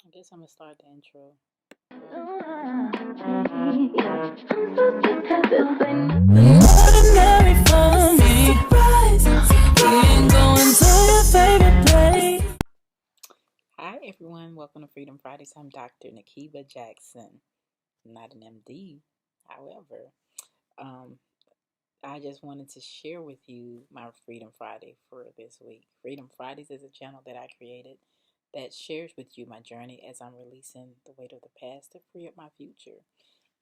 I guess I'm gonna start the intro. Ordinary for me. We ain't going to your favorite place. Hi everyone, welcome to Freedom Fridays. I'm Dr. Nakiba Jackson. I'm not an MD. However, um, I just wanted to share with you my Freedom Friday for this week. Freedom Fridays is a channel that I created that shares with you my journey as I'm releasing the weight of the past to free up my future.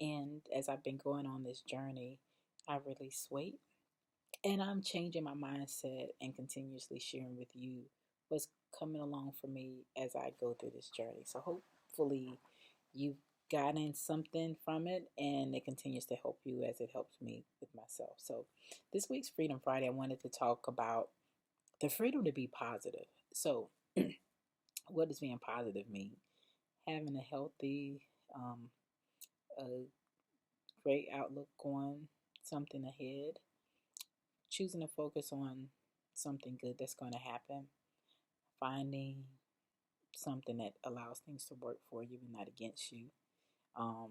And as I've been going on this journey, I've released weight and I'm changing my mindset and continuously sharing with you what's coming along for me as I go through this journey. So hopefully you've gotten something from it and it continues to help you as it helps me with myself. So this week's Freedom Friday, I wanted to talk about the freedom to be positive. So what does being positive mean? Having a healthy, a great outlook on something ahead, choosing to focus on something good that's going to happen, finding something that allows things to work for you and not against you, um,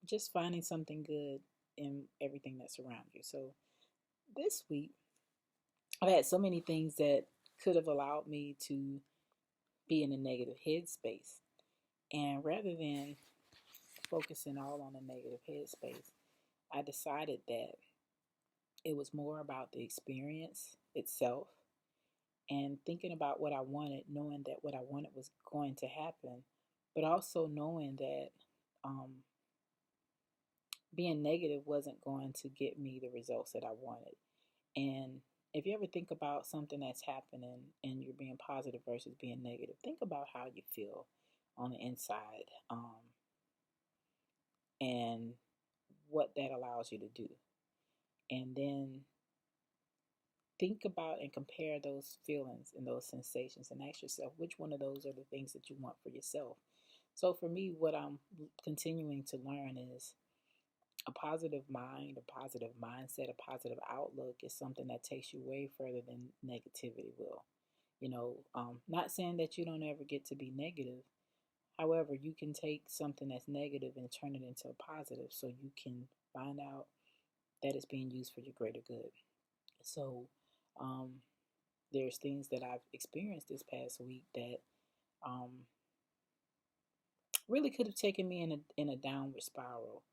just finding something good in everything that's around you. So this week, I've had so many things that could have allowed me to be in a negative headspace. And rather than focusing all on a negative headspace, I decided that it was more about the experience itself and thinking about what I wanted, knowing that what I wanted was going to happen, but also knowing that um, being negative wasn't going to get me the results that I wanted. And if you ever think about something that's happening and you're being positive versus being negative, think about how you feel on the inside, and what that allows you to do. And then think about and compare those feelings and those sensations and ask yourself which one of those are the things that you want for yourself. So for me, what I'm continuing to learn is a positive mind, a positive mindset, a positive outlook is something that takes you way further than negativity will. Not saying that you don't ever get to be negative. However, you can take something that's negative and turn it into a positive so you can find out that it's being used for your greater good. So, um, there's things that I've experienced this past week that um, really could have taken me in a downward spiral.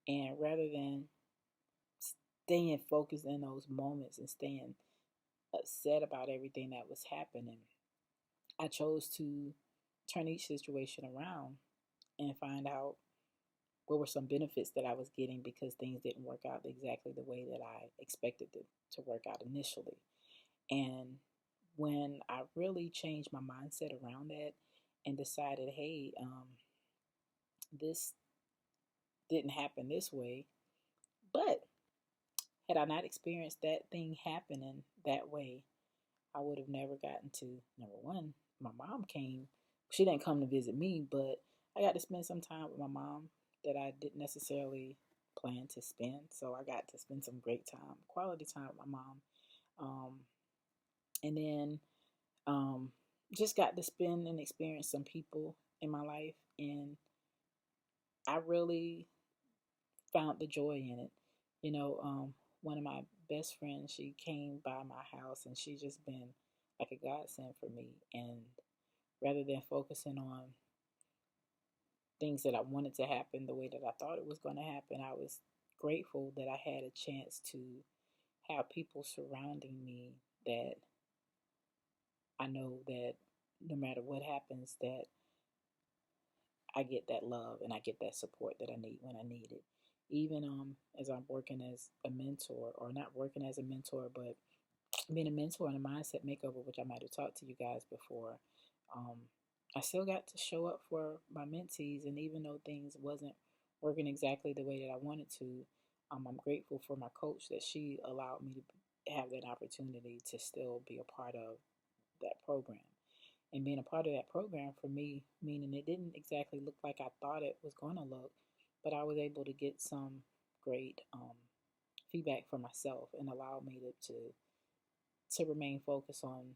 And rather than staying focused in those moments and staying upset about everything that was happening, I chose to turn each situation around and find out what were some benefits that I was getting because things didn't work out exactly the way that I expected it to work out initially. And when I really changed my mindset around that and decided, hey, this didn't happen this way, but had I not experienced that thing happening that way, I would have never gotten to number one. My mom came. She didn't come to visit me, but I got to spend some time with my mom that I didn't necessarily plan to spend. So I got to spend some great time, quality time with my mom. Um, and then um, just got to spend and experience some people in my life. And I really found the joy in it. One of my best friends, she came by my house and she just been like a godsend for me. And rather than focusing on things that I wanted to happen the way that I thought it was going to happen, I was grateful that I had a chance to have people surrounding me that I know that no matter what happens, that I get that love and I get that support that I need when I need it. Even as I'm working as a mentor, or not working as a mentor, but being a mentor in a mindset makeover, which I might have talked to you guys before, um, I still got to show up for my mentees, and even though things wasn't working exactly the way that I wanted to, I'm grateful for my coach that she allowed me to have that opportunity to still be a part of that program. And being a part of that program for me, meaning it didn't exactly look like I thought it was going to look, but I was able to get some great feedback for myself and allow me to remain focused on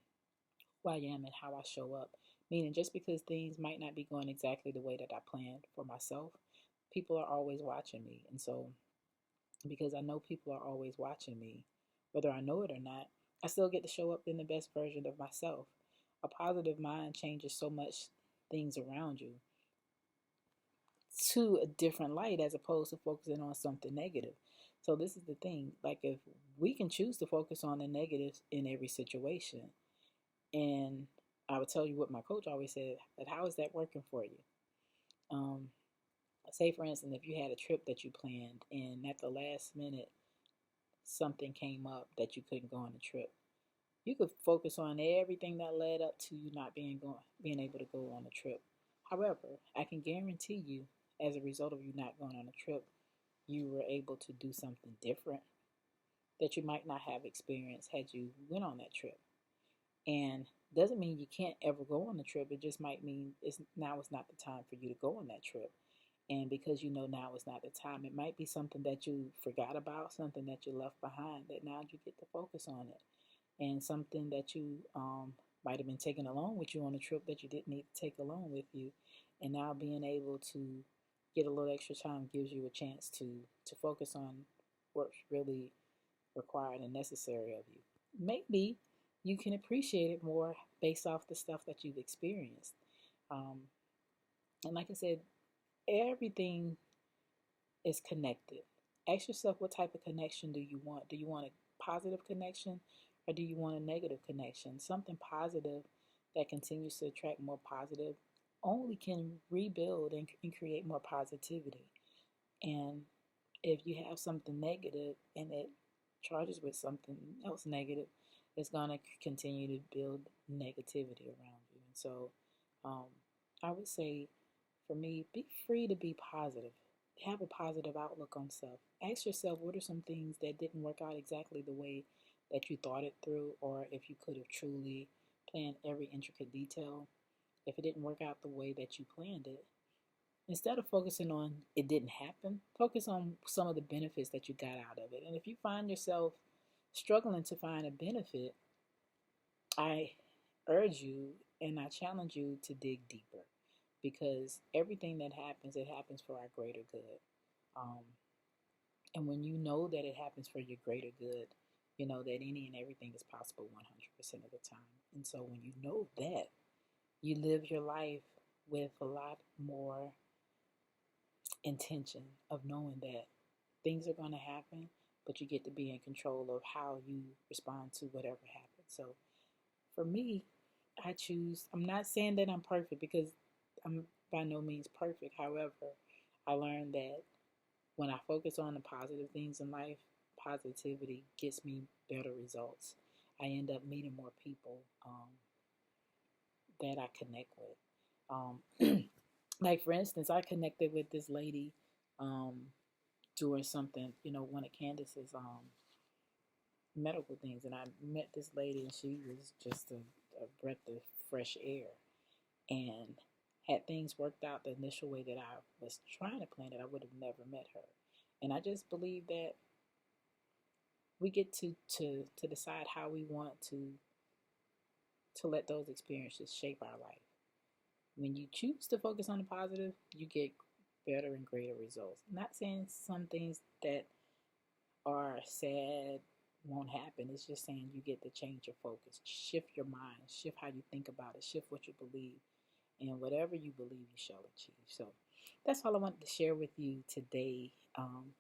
who I am and how I show up. Meaning, just because things might not be going exactly the way that I planned for myself, people are always watching me. And so, because I know people are always watching me, whether I know it or not, I still get to show up in the best version of myself. A positive mind changes so much things around you to a different light as opposed to focusing on something negative. So this is the thing, like if we can choose to focus on the negatives in every situation, and I would tell you what my coach always said, that how is that working for you? Um, Say for instance, if you had a trip that you planned and at the last minute something came up that you couldn't go on the trip, you could focus on everything that led up to you not being able to go on the trip. However, I can guarantee you, as a result of you not going on a trip, you were able to do something different that you might not have experienced had you went on that trip. And doesn't mean you can't ever go on the trip. It just might mean it's not the time for you to go on that trip. And because you know now is not the time, it might be something that you forgot about, something that you left behind, that now you get to focus on it. And something that you might have been taking along with you on a trip that you didn't need to take along with you. And now being able to get a little extra time gives you a chance to focus on what's really required and necessary of you. Maybe you can appreciate it more based off the stuff that you've experienced. Um, and like I said, everything is connected. Ask yourself, what type of connection do you want? Do you want a positive connection or do you want a negative connection? Something positive that continues to attract more positive only can rebuild and create more positivity. And if you have something negative and it charges with something else negative, it's going to continue to build negativity around you. And so um, I would say, for me, be free to be positive. Have a positive outlook on self. Ask yourself, what are some things that didn't work out exactly the way that you thought it through, or if you could have truly planned every intricate detail. If it didn't work out the way that you planned it, instead of focusing on it didn't happen, focus on some of the benefits that you got out of it. And if you find yourself struggling to find a benefit, I urge you and I challenge you to dig deeper, because everything that happens, it happens for our greater good. Um, and when you know that it happens for your greater good, you know that any and everything is possible 100% of the time. And so when you know that, you live your life with a lot more intention of knowing that things are going to happen, but you get to be in control of how you respond to whatever happens. So for me, I'm not saying that I'm perfect, because I'm by no means perfect. However, I learned that when I focus on the positive things in life, positivity gets me better results. I end up meeting more people that I connect with. Like, for instance, I connected with this lady um, doing something, one of Candace's medical things. And I met this lady, and she was just a breath of fresh air. And had things worked out the initial way that I was trying to plan it, I would have never met her. And I just believe that we get to decide how we want to let those experiences shape our life. When you choose to focus on the positive, you get better and greater results. I'm not saying some things that are sad won't happen. It's just saying you get to change your focus, shift your mind, shift how you think about it, shift what you believe, and whatever you believe, you shall achieve. So that's all I wanted to share with you today.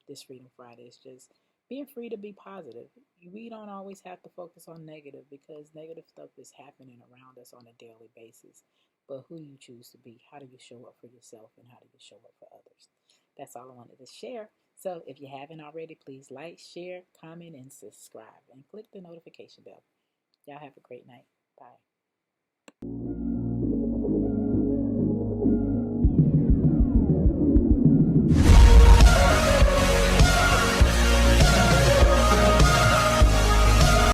This Freedom Friday is just being free to be positive. We don't always have to focus on negative, because negative stuff is happening around us on a daily basis. But who you choose to be, how do you show up for yourself, and how do you show up for others? That's all I wanted to share. So if you haven't already, please like, share, comment, and subscribe, and click the notification bell. Y'all have a great night. Bye.